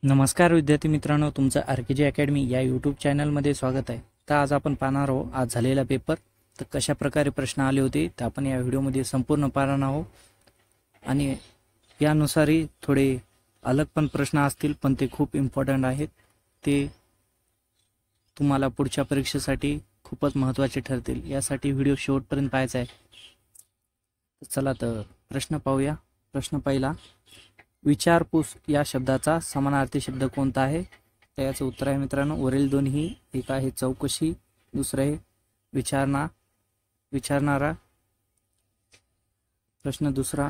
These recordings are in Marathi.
नमस्कार विद्यार्थी मित्रांनो, तुमचं आर.के.जी. अकॅडमी या यूट्यूब चॅनलमध्ये स्वागत आहे. तर आज आपण पाहणार आहोत आज झालेला पेपर. तर कशा प्रकारे प्रश्न आले होते तर आपण या व्हिडिओमध्ये संपूर्ण पाहणार आहोत आणि यानुसारही थोडे अलग पण प्रश्न असतील, पण ते खूप इम्पॉर्टंट आहेत. ते तुम्हाला पुढच्या परीक्षेसाठी खूपच महत्त्वाचे ठरतील. यासाठी व्हिडिओ शेवटपर्यंत पाहायचा आहे. चला तर प्रश्न पाहूया. प्रश्न पहिला, विचारपूस या शब्दाचा समानार्थी शब्द कोणता आहे? तर याचं उत्तर आहे मित्रांनो वरील दोन्ही. एक आहे चौकशी, दुसरं आहे विचारणारा. प्रश्न दुसरा,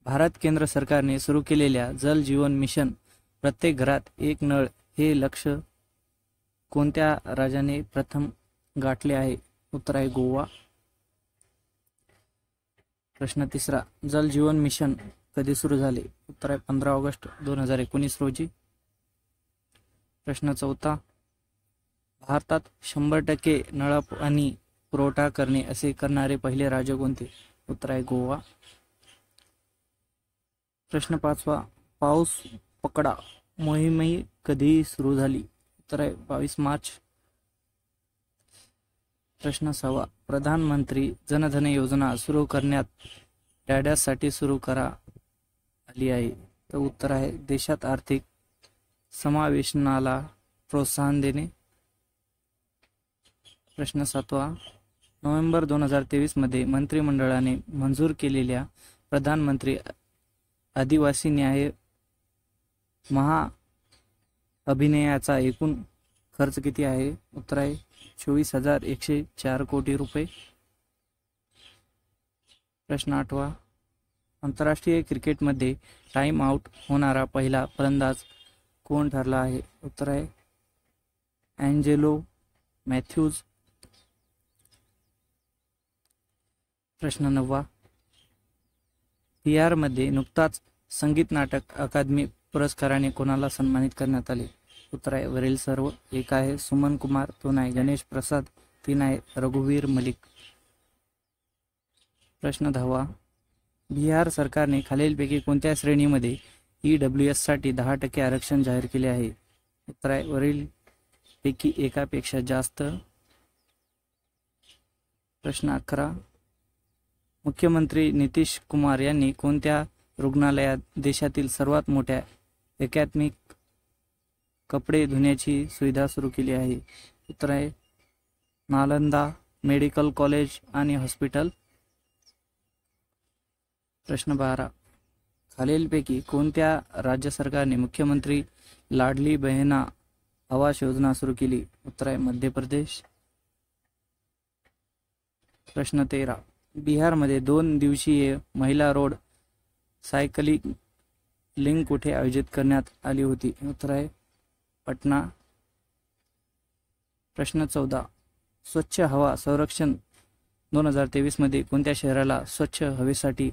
भारत केंद्र सरकारने सुरू केलेल्या जल जीवन मिशन प्रत्येक घरात एक नळ हे लक्ष्य कोणत्या राज्याने प्रथम गाठले आहे? उत्तर आहे गोवा. प्रश्न तिसरा, जल जीवन मिशन कधी सुरू झाले? उत्तर आहे 15 ऑगस्ट 2019 रोजी. प्रश्न चौथा, भारतात 100% नळपाणी पुरवठा करणे असे करणारे पहिले राज्य कोणते? उत्तर आहे गोवा. प्रश्न पाचवा, पाऊस पकडा मोहीम कधी सुरू झाली? उत्तर आहे 22 मार्च. प्रश्न सहावा, प्रधानमंत्री जनधन योजना सुरू करण्यात डॅडॅसाठी सुरू करा आली आहे? तर उत्तर आहे देशात आर्थिक समावेशनाला प्रोत्साहन देणे. प्रश्न सातवा, नोव्हेंबर 2023 मध्ये मंत्रिमंडळाने मंजूर केलेल्या प्रधानमंत्री आदिवासी न्याय महाअभियानाचा एकूण खर्च किती आहे? उत्तर आहे 24,104 कोटी रुपये. प्रश्न आठवा, आंतरराष्ट्रीय क्रिकेटमध्ये टाइम आउट होणारा पहिला फलंदाज कोण ठरला आहे? उत्तर आहे अँजेलो मॅथ्यूज. प्रश्न नववा, बिहारमध्ये नुकताच संगीत नाटक अकादमी पुरस्काराने कोणाला सन्मानित करण्यात आले? उत्तर आहे वरील सर्व. एक आहे सुमन कुमार, दोन आहे गणेश प्रसाद, तीन आहे रघुवीर मलिक. प्रश्न दहावा, बिहार सरकारने खालीलपैकी कोणत्या श्रेणीमध्ये EWS साठी 10% आरक्षण जाहीर केले आहे? उत्तर आहे वरील पैकी एकापेक्षा जास्त. प्रश्न 11, मुख्यमंत्री नितीश कुमार यांनी कोणत्या रुग्णालयात देशातील सर्वात मोठ्या एकात्मिक कपडे धुण्याची सुविधा सुरू केली आहे? उत्तर आहे नालंदा मेडिकल कॉलेज आणि हॉस्पिटल. प्रश्न 12, खालीलपैकी कोणत्या राज्य सरकारने मुख्यमंत्री लाडली बहिणा आवास योजना सुरू केली? उत्तर आहे मध्य प्रदेश. प्रश्न 13, बिहारमध्ये 2 दिवसीय महिला रोड सायकलिंग कुठे आयोजित करण्यात आली होती? उत्तर आहे पटना. प्रश्न 14, स्वच्छ हवा सर्वेक्षण 2023 मध्ये कोणत्या शहराला स्वच्छ हवेसाठी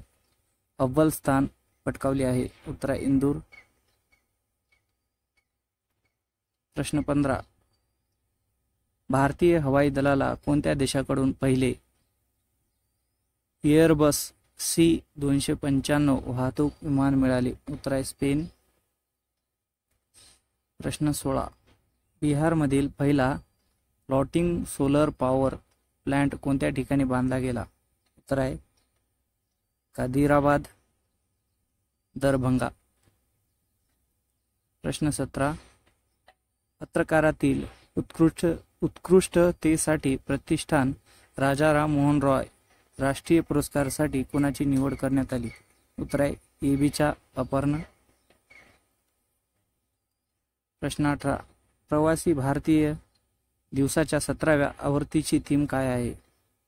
अव्वल स्थान पटकावले आहे? उत्तर आहे इंदूर. प्रश्न 15, भारतीय हवाई दलाला कोणत्या देशाकडून पहिले एअरबस C-295 वाहतूक विमान मिळाले? उत्तर आहे स्पेन. प्रश्न 16, बिहारमधील पहिला फ्लोटिंग सोलर पॉवर प्लांट कोणत्या ठिकाणी बांधला गेला? उत्तर आहे कादिराबाद, दरभंगा. प्रश्न 17, पत्रकारातील उत्कृष्टतेसाठी प्रतिष्ठान राजा राम मोहन रॉय राष्ट्रीय पुरस्कारासाठी कोणाची निवड करण्यात आली? उत्तर आहे एबीच्या अपर्णा. प्रश्न 18, प्रवासी भारतीय दिवसाच्या 17व्या आवृत्तीची थीम काय आहे?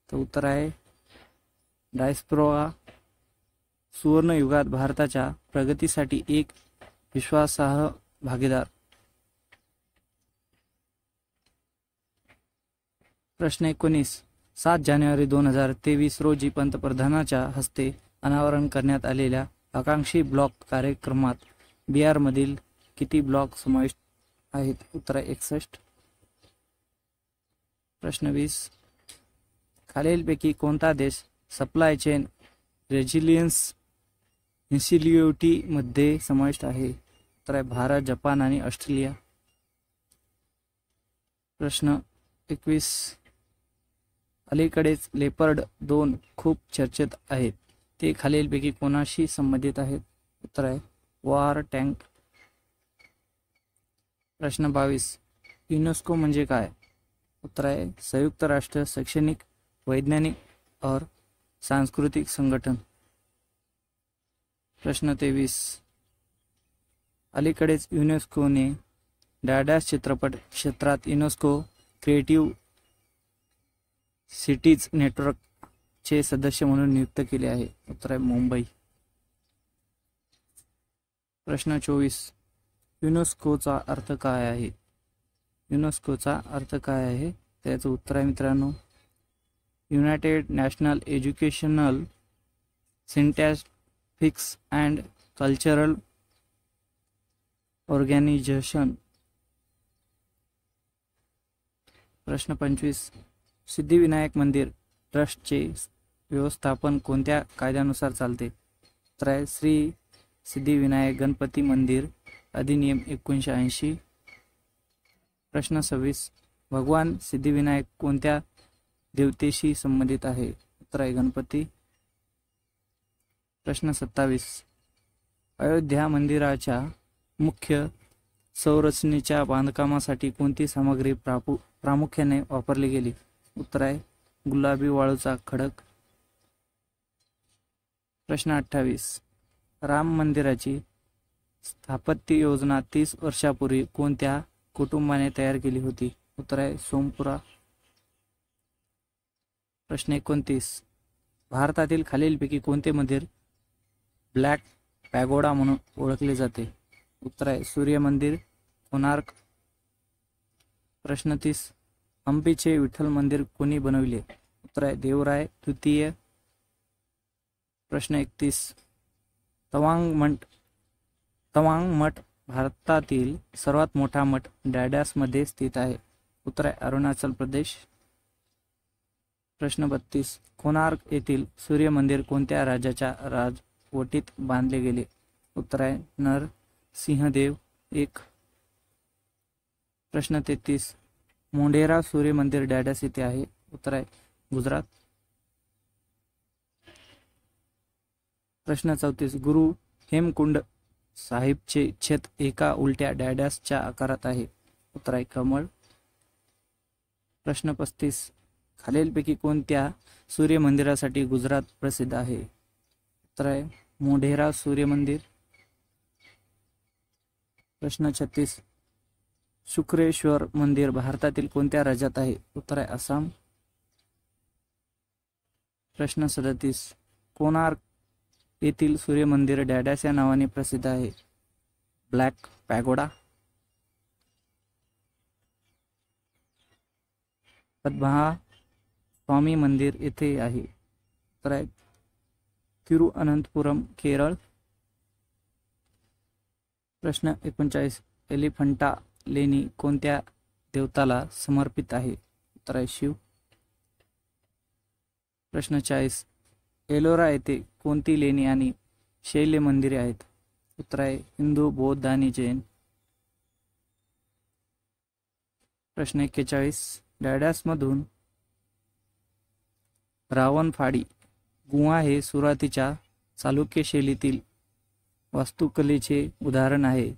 तर उत्तर आहे डायस्पोरा, सुवर्ण युगात भारताच्या प्रगतीसाठी एक विश्वासार्ह भागीदार. प्रश्न 19, 7 जानेवारी 2023 रोजी पंतप्रधानांच्या हस्ते अनावरण करण्यात आलेल्या आकांक्षी ब्लॉक कार्यक्रमात बिहारमधील किती ब्लॉक समाविष्ट आहेत? उत्तर आहे 61. प्रश्न 20, खालीलपैकी कोणता देश सप्लाय चेन रेझिलियन्स इन्स्टिट्यूटमध्ये समाविष्ट आहे? उत्तर आहे भारत, जपान आणि ऑस्ट्रेलिया. प्रश्न 21. अलीकडेच लेपर्ड 2 खूप चर्चेत आहेत, ते खालीलपैकी कोणाशी संबंधित आहेत? उत्तर आहे वॉर टँक. प्रश्न 22. युनेस्को म्हणजे काय? उत्तर आहे संयुक्त राष्ट्र शैक्षणिक, वैज्ञानिक और सांस्कृतिक संगठन. प्रश्न 23. अलीकडेच युनेस्कोने डॅडॅश चित्रपट क्षेत्रात युनेस्को क्रिएटिव्ह सिटीज नेटवर्कचे सदस्य म्हणून नियुक्त केले आहे. उत्तर आहे मुंबई. प्रश्न 24. युनेस्कोचा अर्थ काय आहे? युनेस्कोचा अर्थ काय आहे त्याचं उत्तर आहे मित्रांनो United National Educational, Scientific and Cultural Organisation. प्रश्न 25. सिद्धिविनायक मंदिर ट्रस्टचे व्यवस्थापन कोणत्या कायद्यानुसार चालते? उत्तर आहे श्री सिद्धिविनायक गणपती मंदिर अधिनियम 1980. प्रश्न 26. भगवान सिद्धिविनायक कोणत्या देवतेशी संबंधित आहे? उत्तर आहे गणपती. प्रश्न 27. अयोध्या मंदिराच्या मुख्य संरचनेच्या बांधकामासाठी कोणती सामग्री प्रामुख्याने वापरली गेली? उत्तर आहे गुलाबी वाळूचा खडक. प्रश्न 28. राम मंदिराची स्थापत्य योजना 30 वर्षापूर्वी कोणत्या कुटुंबाने तयार केली होती? उत्तर आहे सोमपुरा. प्रश्न 29. भारतातील खालीलपैकी कोणते मंदिर ब्लॅक पॅगोडा म्हणून ओळखले जाते? उत्तर आहे सूर्य मंदिर, कोणार्क. प्रश्न 30. हंपीचे विठ्ठल मंदिर कोणी बनविले? उत्तर आहे देवराय तृतीय. प्रश्न 31. तवांग मठ भारतातील सर्वात मोठा मठ डॅडॅस मध्ये स्थित आहे? उत्तर आहे अरुणाचल प्रदेश. प्रश्न 32. कोणार्क येथील सूर्य मंदिर कोणत्या राजाच्या राजवटीत बांधले गेले? उत्तर आहे नरसिंहदेव 1. प्रश्न 33. मोढेरा सूर्य मंदिर डॅडॅस येथे आहे? उत्तर आहे गुजरात. प्रश्न 34. गुरु हेमकुंड साहिबचे छत एका उलट्या डॅडॅसच्या आकारात आहे? उत्तर आहे कमळ. प्रश्न 35. खालीलपैकी कोणत्या सूर्य मंदिरासाठी गुजरात प्रसिद्ध आहे? उत्तर आहे मोढेरा सूर्य मंदिर. प्रश्न 36. शुक्रेश्वर मंदिर भारतातील कोणत्या राज्यात आहे? उत्तर आहे आसाम. प्रश्न 37. कोणार्क येथील सूर्य मंदिर डॅडॅस या नावाने प्रसिद्ध आहे? Black pagoda. पद्महा स्वामी मंदिर येथे आहे? उत्तर आहे तिरुअनंतपुरम, केरळ. प्रश्न 39. एलिफंटा लेणी कोणत्या देवताला समर्पित आहे? उत्तर आहे शिव. प्रश्न 40. एलोरा येथे कोणती लेणी आणि शैल्य मंदिरे आहेत? उत्तर आहे हिंदू, बौद्ध आणि जैन. प्रश्न 41. डॅडॅसमधून रावणफाडी गुहा हे सुरुवातीच्या चालुक्य शैलीतील वास्तुकलेचे उदाहरण आहे,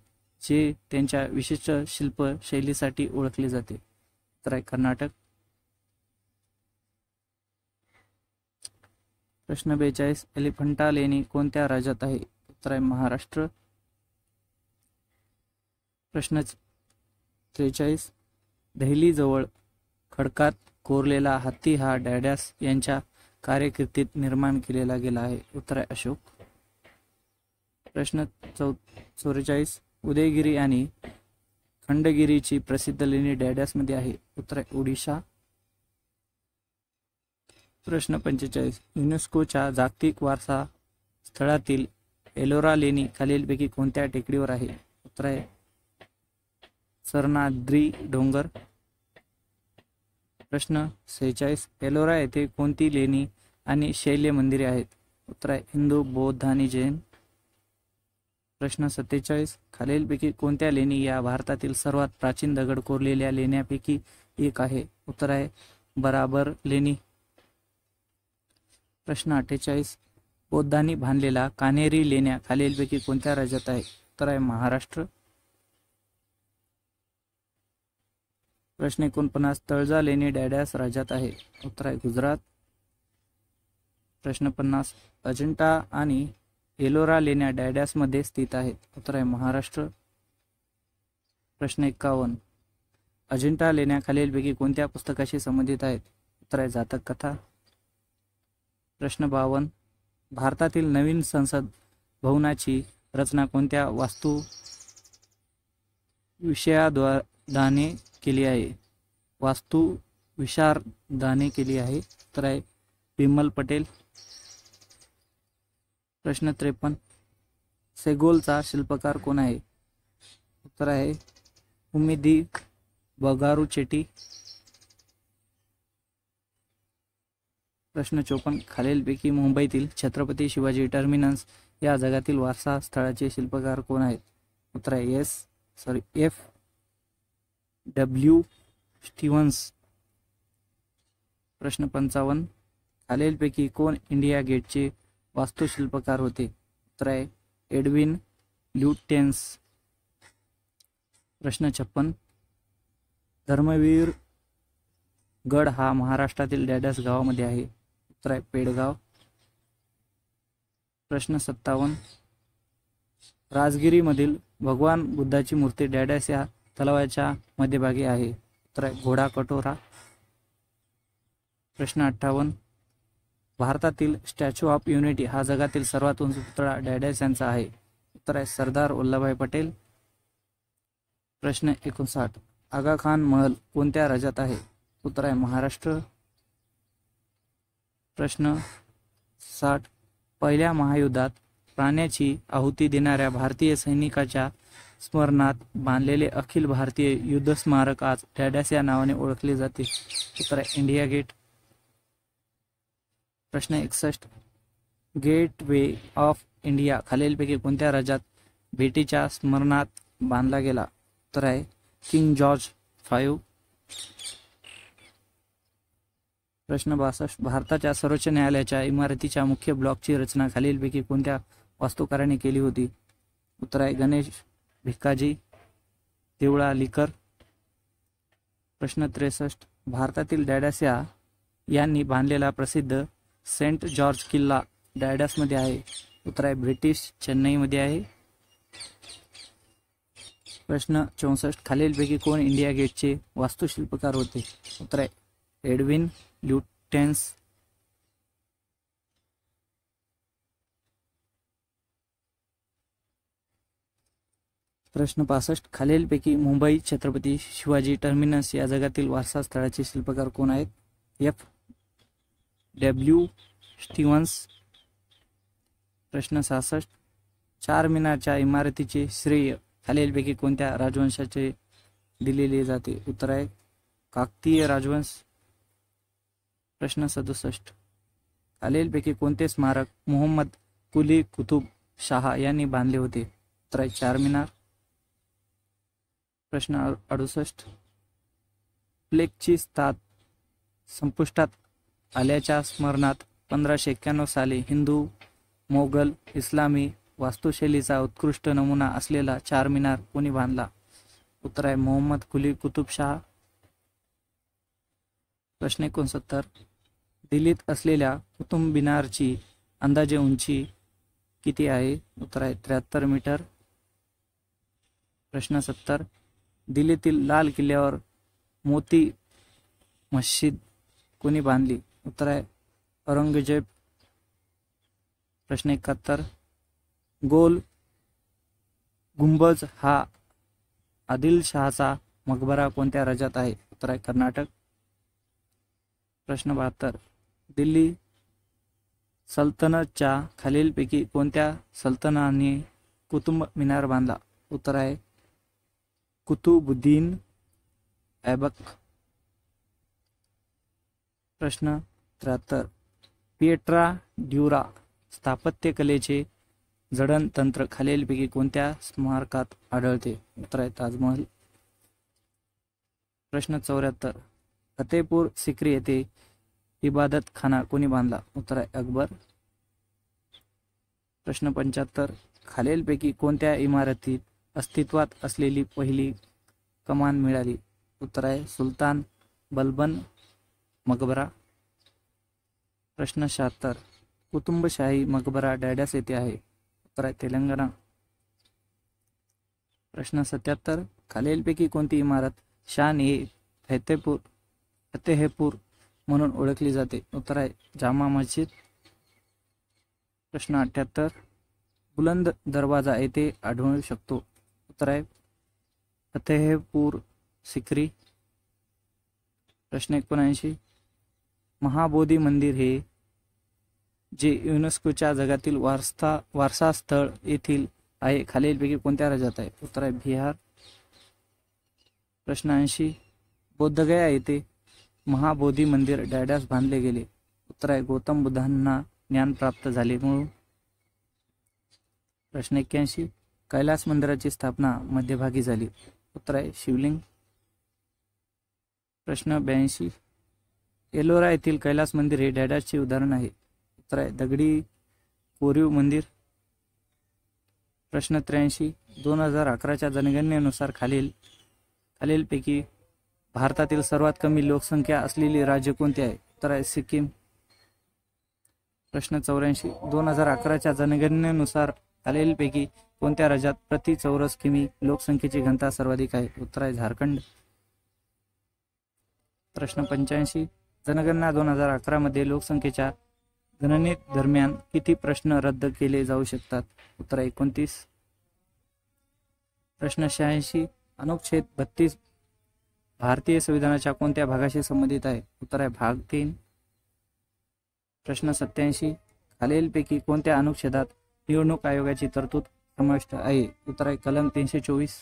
जे त्यांच्या विशिष्ट शिल्प शैलीसाठी ओळखले जाते? तर आहे कर्नाटक. प्रश्न 42. एलिफंटा लेणी कोणत्या राज्यात आहे? उत्तर आहे महाराष्ट्र. प्रश्न 43. दहिली जवळ खडकात कोरलेला हत्ती हा डॅडॅस यांच्या कार्यकिर्दीत निर्माण केलेला गेला आहे? उत्तर आहे अशोक. प्रश्न 44. उदयगिरी आणि खंडगिरीची प्रसिद्ध लेणी डॅडॅस मध्ये आहे? उत्तर आहे ओडिशा. प्रश्न 45. युनेस्कोच्या जागतिक वारसा स्थळातील एलोरा लेणी खालीलपैकी कोणत्या टेकडीवर आहे? उत्तर आहे सरनाद्री डोंगर. प्रश्न 46. एलोरा येथे कोणती लेणी आणि शैल्य मंदिरे आहेत? उत्तर आहे हिंदू, बौद्ध आणि जैन. प्रश्न 47, खालीलपैकी कोणत्या लेणी या भारतातील सर्वात प्राचीन दगड कोरलेल्या लेण्यांपैकी एक आहे? उत्तर आहे बराबर लेणी. प्रश्न 48, बौद्धांनी बांधलेला कान्हेरी लेण्या खालीलपैकी कोणत्या राज्यात आहे? उत्तर आहे महाराष्ट्र. प्रश्न 49, तळजा लेणी डॅडॅस राज्यात आहे? उत्तर आहे गुजरात. प्रश्न 50, अजिंठा आणि एलोरा लेण्या डॅडॅस मध्ये स्थित आहेत? उत्तर आहे महाराष्ट्र. प्रश्न 51, अजिंठा लेण्या खालीलपैकी कोणत्या पुस्तकाशी संबंधित आहेत? उत्तर आहे जातक कथा. प्रश्न 52, भारतातील नवीन संसद भवनाची रचना कोणत्या वास्तू विषयाद्वारे केली आहे? वास्तू विशारदाने केली आहे. उत्तर आहे बिमल पटेल. प्रश्न 53, सेगोलचा शिल्पकार कोण आहे? उत्तर आहे उमेदी बगारू चेटी. प्रश्न 54, खालीलपैकी मुंबईतील छत्रपती शिवाजी टर्मिनस या जगातील वारसा स्थळाचे शिल्पकार कोण आहेत? उत्तर आहे F.W. स्टीव्हन्स. प्रश्न 55, खालीलपैकी कोण इंडिया गेटचे वास्तुशिल्पकार होते? उत्तर आहे एडविन ल्युटेन्स. प्रश्न 56, धर्मवीर गड हा महाराष्ट्रातील डॅडॅस गावामध्ये आहे? उत्तर आहे पेडगाव. प्रश्न 57, राजगिरीमधील भगवान बुद्धाची मूर्ती डॅडॅस या तलावाच्या मध्यभागी आहे? उत्तर आहे घोडा कटोरा. प्रश्न 58, भारतातील स्टॅच्यू ऑफ युनिटी हा जगातील सर्वात उंच पुतळा डॅडॅस यांचा आहे? उत्तर आहे सरदार वल्लभभाई पटेल. प्रश्न 59, आगा खान महल कोणत्या राज्यात आहे? उत्तर आहे महाराष्ट्र. प्रश्न 60, पहिल्या महायुद्धात प्राण्याची आहुती देणाऱ्या भारतीय सैनिकाच्या स्मरणार्थ बांधलेले अखिल भारतीय युद्ध स्मारक आज डॅडॅस या नावाने ओळखले जाते? उत्तर आहे इंडिया गेट. प्रश्न 61, गेट वे ऑफ इंडिया खालीलपैकी कोणत्या राज्यात भेटीच्या स्मरणार्थ बांधला गेला? उत्तर आहे किंग जॉर्ज 5. प्रश्न 62, भारताच्या सर्वोच्च न्यायालयाच्या इमारतीच्या मुख्य ब्लॉकची रचना खालीलपैकी कोणत्या वास्तुकाराने केली होती? उत्तर आहे गणेश भिकाजी देवळालीकर. प्रश्न 63, भारतातील डॅडॅस यांनी बांधलेला प्रसिद्ध सेंट जॉर्ज किल्ला डॅडॅस मध्ये आहे? उत्तर आहे ब्रिटिश चेन्नईमध्ये आहे. प्रश्न 64, खालीलपैकी कोण इंडिया गेटचे वास्तुशिल्पकार होते? उत्तर आहे एडविन ल्युटेन्स. प्रश्न 65, खालीलपैकी मुंबई छत्रपती शिवाजी टर्मिनस या जगातील वारसा स्थळाचे शिल्पकार कोण आहेत? F.W. स्टीव्हन्स. प्रश्न 66, चार मीनारच्या इमारतीचे श्रेय खालीलपैकी कोणत्या राजवंशाचे दिलेले जाते? उत्तर आहे काकतीय राजवंश. प्रश्न 67, खालीलपैकी कोणते स्मारक मोहम्मद कुली कुतुब शाह यांनी बांधले होते? उत्तर आहे चार मीनार. प्रश्न 68, प्लेगची साथ संपुष्टात आल्याच्या स्मरणात 1591 साली हिंदू, मोगल, इस्लामी वास्तुशैलीचा उत्कृष्ट नमुना असलेला चार मीनार कोणी बांधला? उत्तर आहे मोहम्मद कुली कुतुब शाह. प्रश्न 69, दिल्लीत असलेल्या कुतुब मिनारची अंदाजे उंची किती आहे? उत्तर आहे 73 मीटर. प्रश्न 70, दिल्लीतील लाल किल्ल्यावर मोती मस्जिद कोणी बांधली? उत्तर आहे औरंगजेब. प्रश्न 71, गोल गुंबज हा आदिलशहाचा मकबरा कोणत्या राज्यात आहे? उत्तर आहे कर्नाटक. प्रश्न 72, दिल्ली सल्तनतच्या खालीलपैकी कोणत्या सल्तनताने कुतुब मिनार बांधला? उत्तर आहे कुतुबुद्दीन ऐबक. प्रश्न 73, पिएट्रा ड्युरा स्थापत्यकलेचे जडण तंत्र खालीलपैकी कोणत्या स्मारकात आढळते? उत्तर आहे ताजमहल. प्रश्न 74. फतेपूर सिक्री येथे इबादत खाना कोणी बांधला? उत्तर आहे अकबर. प्रश्न 75. खालीलपैकी कोणत्या इमारतीत अस्तित्वात असलेली पहिली कमान मिळाली? उत्तर आहे सुलतान बलबन मकबरा. प्रश्न 76. कुतुबशाही मकबरा डॅडस येथे आहे? उत्तर आहे तेलंगणा. प्रश्न 77. खालीलपैकी कोणती इमारत शान-ए फतेहपूर म्हणून ओळखली जाते? उत्तर आहे जामा मस्जिद. प्रश्न 78. बुलंद दरवाजा येथे आढळू शकतो? उत्तर आहे फतेहपूर सिक्री. प्रश्न 79. महाबोधी मंदिर हे जे युनेस्कोच्या जगातील वारसा स्थळ येथील आहे खालीलपैकी कोणत्या राज्यात आहे? उत्तर आहे बिहार. प्रश्न 80. बोधगया येथे महाबोधी मंदिर डॅडस बांधले गेले? उत्तर आहे गौतम बुद्धांना ज्ञान प्राप्त झाले म्हणून. प्रश्न 81. कैलास मंदिराची स्थापना मध्यभागी झाली? उत्तर आहे शिवलिंग. प्रश्न 82. एलोरा येथील कैलास मंदिर हे डॅडसचे उदाहरण आहे? उत्तर आहे दगडी कोरीव मंदिर. प्रश्न 83. 2011च्या जनगणनेनुसार खालीलपैकी भारतातील सर्वात कमी लोकसंख्या असलेले राज्य कोणते आहे? उत्तर आहे सिक्कीम. प्रश्न 84. 2011च्या जनगणनेनुसार खालीलपैकी कोणत्या राज्यात प्रति चौरस किमी लोकसंख्येची घनता सर्वाधिक आहे? उत्तर आहे झारखंड. प्रश्न 85. जनगणना 2011 मध्ये लोकसंख्येच्या गणने दरम्यान किती प्रश्न रद्द केले जाऊ शकतात? उत्तर आहे 29. प्रश्न 86. अनुच्छेद 32 भारतीय संविधानाच्या कोणत्या भागाशी संबंधित आहे? उत्तर आहे भाग 3. प्रश्न 87. खालीलपैकी कोणत्या अनुच्छेदात निवडणूक आयोगाची तरतूद समाविष्ट आहे? उत्तर आहे कलम 324.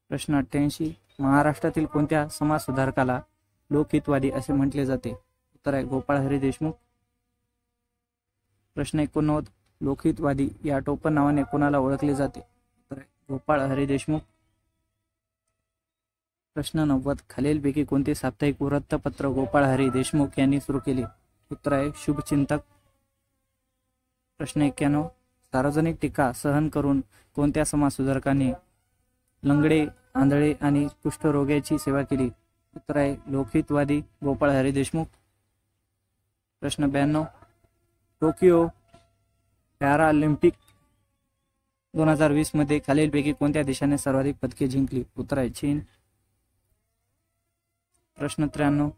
प्रश्न 88. महाराष्ट्रातील कोणत्या समाजसुधारकाला लोकहितवादी असे म्हटले जाते? उत्तर आहे गोपाळ हरी देशमुख. प्रश्न 89. लोकहितवादी या टोपण नावाने कोणाला ओळखले जाते? उत्तर आहे गोपाळ हरी देशमुख. प्रश्न 90. खालीलपैकी कोणते साप्ताहिक वृत्तपत्र गोपाळ हरी देशमुख यांनी सुरू केले? उत्तर आहे शुभचिंतक. प्रश्न 91. सार्वजनिक टीका सहन करून कोणत्या समाजसुधारकांनी लंगडे, आंधळे आणि कुष्ठरोग्याची सेवा केली? उत्तर आहे लोकहितवादी गोपाळ हरी देशमुख. प्रश्न 92. टोकियो पॅरालिम्पिक 2020 मध्ये खालीलपैकी कोणत्या देशाने सर्वाधिक पदके जिंकली? उत्तर आहे चीन. प्रश्न 93.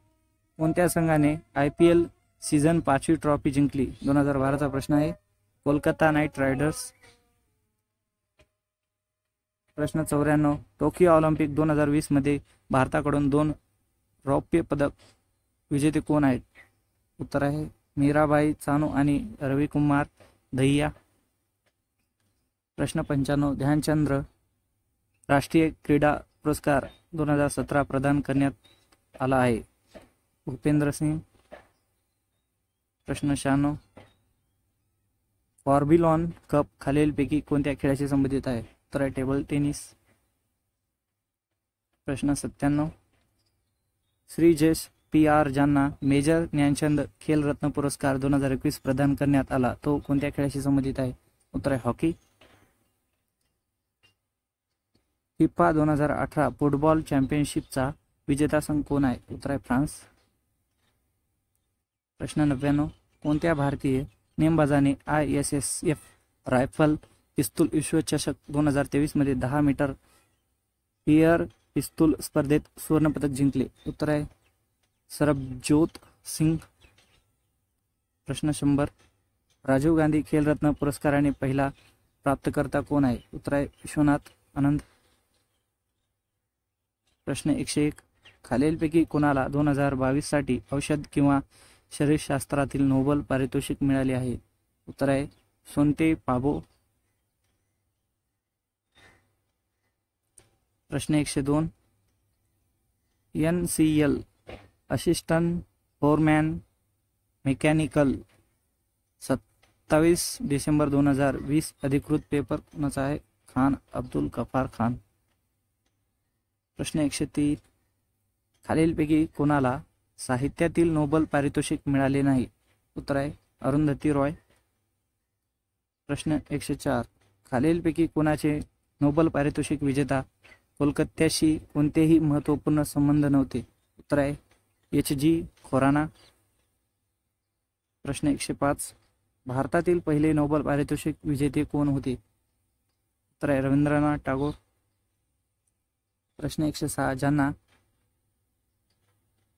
कोणत्या संघाने IPL सीझन 5वी ट्रॉफी जिंकली? 2012चा प्रश्न आहे कोलकाता नाईट रायडर्स. प्रश्न 94. टोकियो ऑलिम्पिक 2020 मध्ये भारताकडून 2 रौप्य पदक विजेते कोण आहेत? उत्तर आहे मीराबाई चानू आणि रविकुमार दहिया. प्रश्न 95. ध्यानचंद राष्ट्रीय क्रीडा पुरस्कार 2017 प्रदान करण्यात आला आहे? भूपेंद्र सिंग. प्रश्न 96. फॉर्बिलॉन कप खालीलपैकी कोणत्या खेळाशी संबंधित आहे? उत्तर आहे टेबल टेनिस. प्रश्न 97. श्री जयेश PR ज्यांना मेजर ध्यानचंद खेलरत्न पुरस्कार 2021 प्रदान करण्यात आला तो कोणत्या खेळाशी संबंधित आहे? उत्तर आहे हॉकी. फिफा 2018 फुटबॉल चॅम्पियनशिपचा विजेता संघ कोण आहे? उत्तर आहे फ्रान्स. प्रश्न 99. कोणत्या भारतीय नेमबाजाने ISSF रायफल पिस्तूल विश्वचषक 2023 मध्ये 10 मीटर एअर पिस्तूल स्पर्धेत सुवर्णपदक जिंकले? उत्तर आहे सरबजोत सिंग. प्रश्न 100. राजीव गांधी खेलरत्न पुरस्काराने पहिला प्राप्तकर्ता कोण आहे? उत्तर आहे विश्वनाथ आनंद. प्रश्न 101. खालीलपैकी कोणाला 2022 साठी औषध किंवा शरीरशास्त्रातील नोबेल पारितोषिक मिळाले आहे? उत्तर आहे सोनते पाबो. प्रश्न 102. NCL assistant foreman mechanical 27 December 2020 अधिकृत पेपर कोणाचा आहे? खान अब्दुल गफार खान. प्रश्न 103. खालीलपैकी कोणाला साहित्यातील नोबेल पारितोषिक मिळाले नाही? उत्तर आहे अरुंधती रॉय. प्रश्न 104. खालीलपैकी कोणाचे नोबेल पारितोषिक विजेता कोलकात्याशी कोणतेही महत्त्वपूर्ण संबंध नव्हते? उत्तर आहे H.G. खुराना. प्रश्न 105. भारतातील पहिले नोबेल पारितोषिक विजेते कोण होते? उत्तर आहे रवींद्रनाथ टागोर. प्रश्न 106. ज्यांना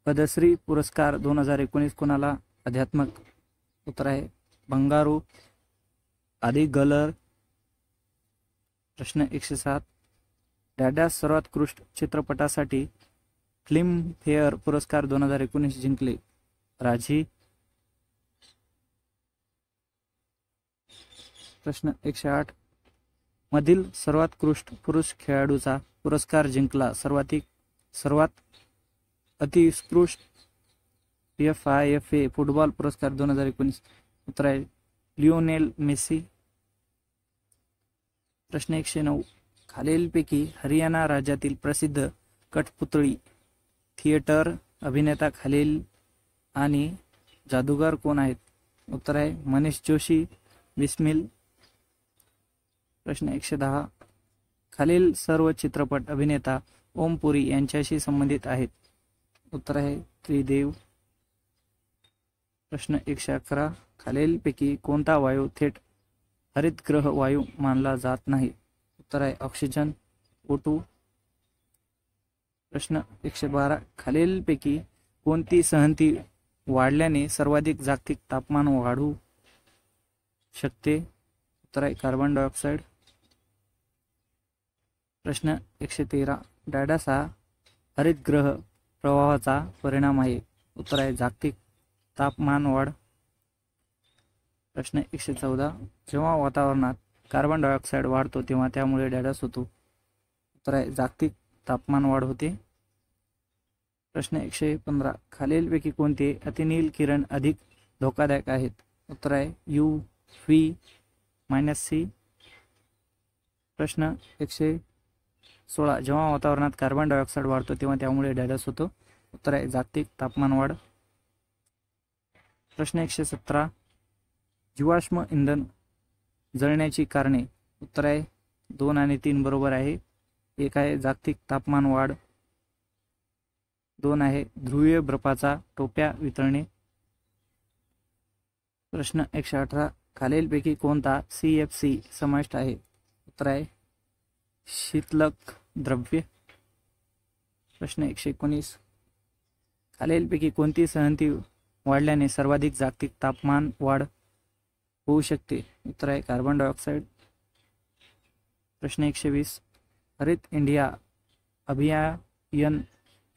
पद्मश्री पुरस्कार 2019 कोणाला? अध्यात्मक. उत्तर आहे बंगारू आदिगलर. प्रश्न 107. डॅडॅस सर्वोत्कृष्ट चित्रपटासाठी फिल्मफेअर पुरस्कार 2019 जिंकले? राजी. प्रश्न 108. मधील सर्वोत्कृष्ट पुरुष खेळाडूचा पुरस्कार जिंकला सर्वात अतिउत्कृष्ट FIFA फुटबॉल पुरस्कार 2019? उत्तर आहे लिओनेल मेसी. प्रश्न 109. खालीलपैकी हरियाणा राज्यातील प्रसिद्ध कठपुतळी थिएटर अभिनेता खालील आणि जादूगार कोण आहेत? उत्तर आहे मनीष जोशी, बिस्मिल. प्रश्न 110. खालील सर्व चित्रपट अभिनेता ओम पुरी यांच्याशी संबंधित आहेत? उत्तर आहे त्रिदेव. प्रश्न 111. खालीलपैकी कोणता वायू थेट हरितगृह वायू मानला जात नाही? उत्तर आहे ऑक्सिजन O2. प्रश्न 112. खालीलपैकी कोणती संहती वाढल्याने सर्वाधिक जागतिक तापमान वाढू शकते? उत्तर आहे कार्बन डायऑक्साईड. प्रश्न 113. डॅडॅस हा हरितगृह प्रवाहाचा परिणाम आहे? उत्तर आहे जागतिक तापमान वाढ. प्रश्न 114. जेव्हा वातावरणात कार्बन डायऑक्साईड वाढतो तेव्हा त्यामुळे डॅडॅस होतो? उत्तर आहे जागतिक तापमान वाढ होते. प्रश्न 115. खालीलपैकी कोणते अतिनील किरण अधिक धोकादायक आहेत? उत्तर आहे UV-C. प्रश्न 116. जेव्हा वातावरणात कार्बन डायऑक्साईड वाढतो तेव्हा त्यामुळे डॅडॅस होतो? उत्तर आहे जागतिक तापमान वाढ. प्रश्न 117. जीवाश्म इंधन जळण्याची कारणे? उत्तर आहे 2 आणि 3 बरोबर आहे. 1 आहे जागतिक तापमान वाढ, 2 आहे ध्रुवीय बर्फाचा टोप्या वितळणे. प्रश्न 118. खालीलपैकी कोणता CFC समाविष्ट आहे? उत्तर आहे शीतलक द्रव्य. प्रश्न 119. खालीलपैकी कोणती संहती वाढल्याने सर्वाधिक जागतिक तापमान वाढ होऊ शकते? उत्तर आहे कार्बन डायऑक्साईड. प्रश्न 120. हरित इंडिया अभियान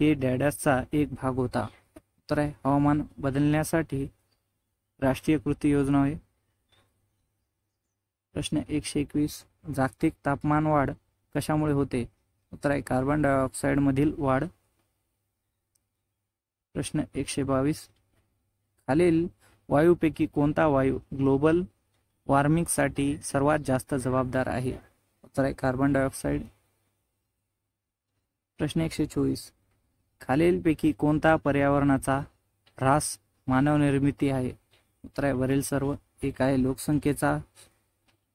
हे डॅडॅसचा एक भाग होता? उत्तर आहे हवामान बदलण्यासाठी राष्ट्रीय कृती योजना आहे. प्रश्न 121. जागतिक तापमान वाढ कशामुळे होते? उत्तर आहे कार्बन डायऑक्साईड मधील वाढ. प्रश्न 122. खालील वायूपैकी कोणता वायू ग्लोबल वॉर्मिंगसाठी सर्वात जास्त जबाबदार आहे? उत्तर आहे कार्बन डायऑक्साईड. प्रश्न 124. खालीलपैकी कोणता पर्यावरणाचा ऱ्हास मानवनिर्मिती आहे? उत्तर आहे वरील सर्व. 1 आहे लोकसंख्येचा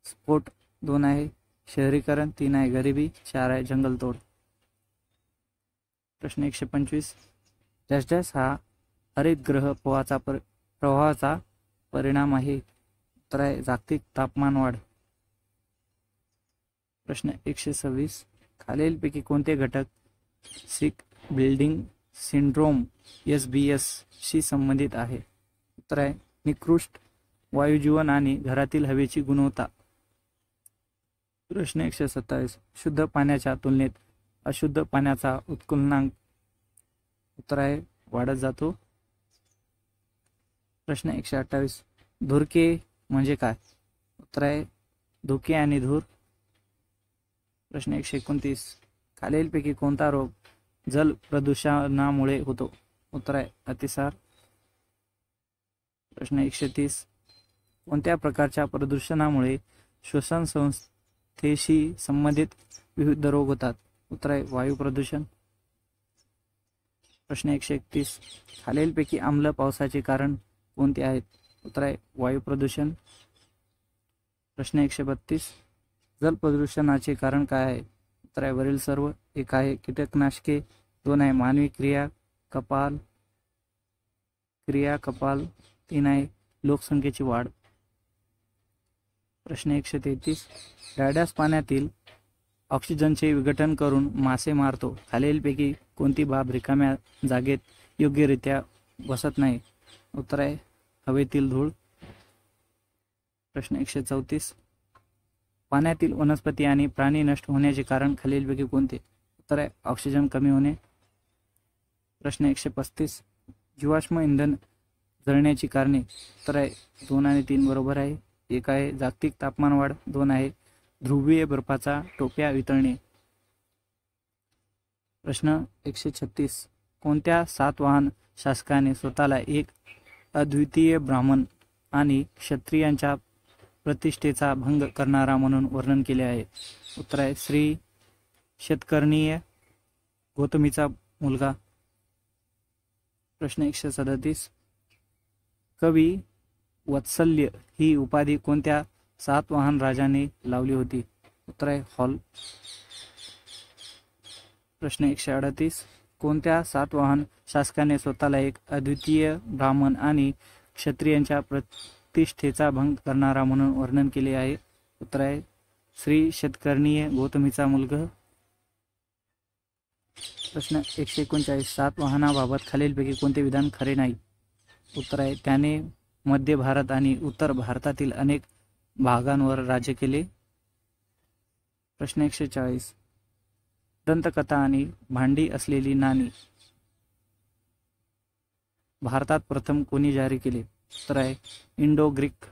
स्फोट, 2 आहे शहरीकरण, 3 आहे गरिबी, 4 आहे जंगलतोड. प्रश्न 125. डॅश हा हरितगृह प्रवाहाचा परिणाम आहे? उत्तर आहे जागतिक तापमान वाढ. प्रश्न 126. खालीलपैकी कोणते घटक सिक बिल्डिंग सिंड्रोम SBS शी संबंधित आहे? उत्तर आहे निकृष्ट वायुजीवन आणि घरातील हवेची गुणवत्ता. प्रश्न 127. शुद्ध पाण्याच्या तुलनेत अशुद्ध पाण्याचा उत्कलनांक? उत्तर आहे वाढत जातो. प्रश्न 128. धुरके म्हणजे काय? उत्तर आहे धुके आणि धूर. प्रश्न 129. खालीलपैकी कोणता रोग जल प्रदूषणामुळे होतो? उत्तर आहे अतिसार. प्रश्न 130. कोणत्या प्रकारच्या प्रदूषणामुळे श्वसन संस्थेशी संबंधित विविध रोग होतात? उत्तर आहे वायू प्रदूषण. प्रश्न 131. खालीलपैकी आम्ल पावसाचे कारण कोणते आहेत? उत्तर आहे वायू प्रदूषण. प्रश्न 132. जल प्रदूषणाचे कारण काय आहे? उत्तर आहे वरील सर्व. 1 आहे कीटकनाशके, 2 आहे मानवी क्रिया कपाल, 3 आहे लोकसंख्येची वाढ. प्रश्न 133. डाड्यास पाण्यातील ऑक्सिजनचे विघटन करून मासे मारतो. खालीलपैकी कोणती बाब रिकाम्या जागेत योग्यरित्या बसत नाही? उत्तर आहे हवेतील धूळ. प्रश्न 134. पाण्यातील वनस्पती आणि प्राणी नष्ट होण्याचे कारण खालीलपैकी कोणते? उत्तर आहे ऑक्सिजन कमी होणे. प्रश्न 135. जीवाश्म इंधन जळण्याची कारणे? उत्तर आहे 2 आणि 3 बरोबर आहे. 1 आहे जागतिक तापमानवाढ, 2 आहे ध्रुवीय बर्फाचा टोप्या वितळणे. प्रश्न 136. कोणत्या सातवाहन शासकाने स्वतःला एक अद्वितीय ब्राह्मण आणि क्षत्रियांच्या प्रतिष्ठेचा भंग करणारा म्हणून वर्णन केले आहे? उत्तर आहे श्री शतकर्णीय गौतमीचा मुलगा. प्रश्न 137. कवी वत्सल्य ही उपाधी कोणत्या सातवाहन राजाने लावली होती? उत्तर आहे हॉल. प्रश्न 138. कोणत्या सातवाहन शासकाने स्वतःला एक अद्वितीय ब्राह्मण आणि क्षत्रियांच्या प्रतिष्ठेचा भंग करणारा म्हणून वर्णन केले आहे? उत्तर आहे श्री शतकर्णीय गौतमीचा मुलगा. प्रश्न 139. सातवाहनाबाबत खालीलपैकी कोणते विधान खरे नाही? उत्तर आहे त्याने मध्य भारत आणि उत्तर भारतातील अनेक भागांवर राज्य केले. प्रश्न 140. दंतकथा आणि भांडी असलेली नाणी भारतात प्रथम कोणी जारी केले? उत्तर आहे इंडो ग्रीक.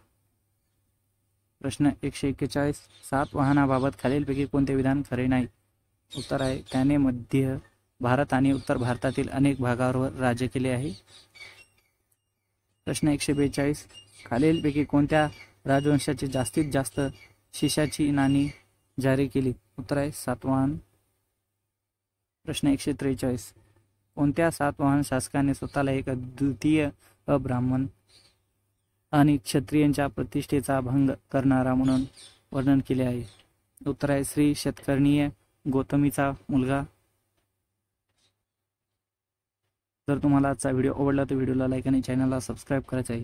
प्रश्न 141. सातवाहनाबाबत खालीलपैकी कोणते विधान खरे नाही? उत्तर आहे त्याने मध्य भारत आणि उत्तर भारतातील अनेक भागावर राज्य केले आहे. प्रश्न 142. खालीलपैकी कोणत्या राजवंशाची जास्तीत जास्त शिशाची नाणी जारी केली? उत्तर आहे सातवाहन. प्रश्न 143. कोणत्या सातवाहन शासकाने स्वतःला एक अद्वितीय ब्राह्मण आणि क्षत्रियांच्या प्रतिष्ठेचा भंग करणारा म्हणून वर्णन केले आहे? उत्तर आहे श्री शतकर्णीय गौतमीचा मुलगा. जर तुम्हाला आजचा व्हिडिओ आवडला तर व्हिडिओला लाईक आणि चॅनलला सबस्क्राईब करायचं आहे.